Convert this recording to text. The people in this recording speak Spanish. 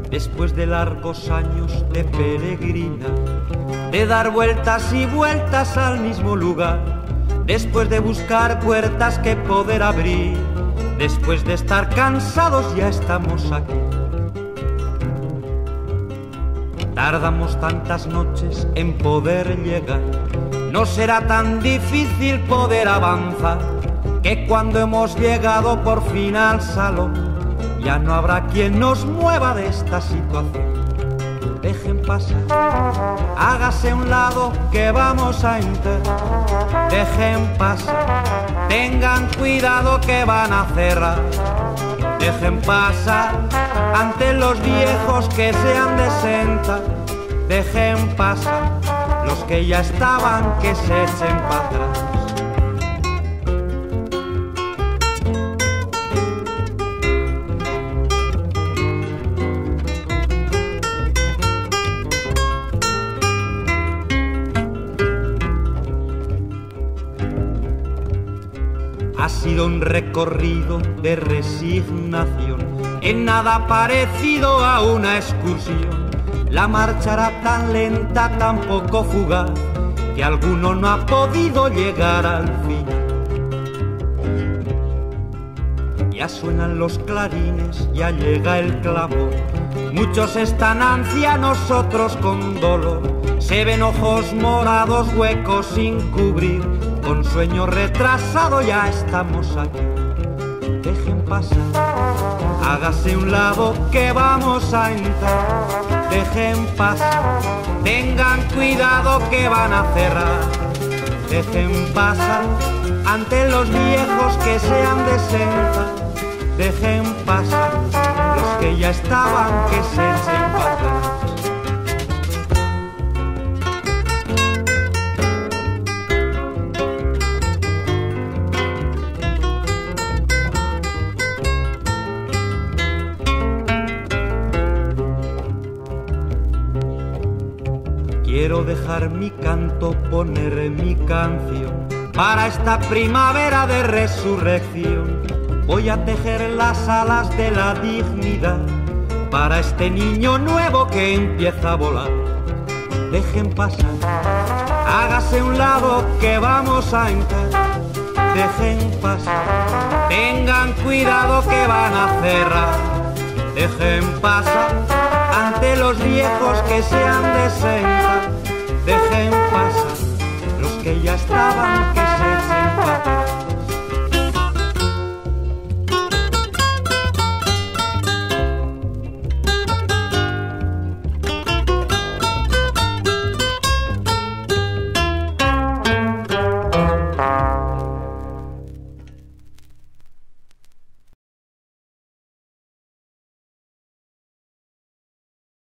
después de largos años de peregrina, de dar vueltas y vueltas al mismo lugar, después de buscar puertas que poder abrir, después de estar cansados ya estamos aquí. Tardamos tantas noches en poder llegar, no será tan difícil poder avanzar, que cuando hemos llegado por fin al salón, ya no habrá quien nos mueva de esta situación. Dejen pasar, hágase a un lado que vamos a entrar. Dejen pasar, tengan cuidado que van a cerrar. Dejen pasar ante los viejos que se han de sentar. Dejen pasar los que ya estaban que se echen para atrás. Ha sido un recorrido de resignación, en nada parecido a una excursión. La marcha era tan lenta, tan poco fugaz, que alguno no ha podido llegar al final. Ya suenan los clarines, ya llega el clamor. Muchos están ancianos, otros con dolor. Se ven ojos morados, huecos sin cubrir. Con sueño retrasado ya estamos aquí. Dejen pasar, hágase un lado que vamos a entrar. Dejen pasar, tengan cuidado que van a cerrar. Dejen pasar ante los viejos que se han de sentar. Dejen pasar los que ya estaban que se echen para atrás. Quiero dejar mi canto, poner mi canción para esta primavera de resurrección. Voy a tejer las alas de la dignidad para este niño nuevo que empieza a volar. Dejen pasar, hágase un lado que vamos a entrar. Dejen pasar, tengan cuidado que van a cerrar. Dejen pasar ante los viejos que se han de sentar. Dejen pasar los que ya estaban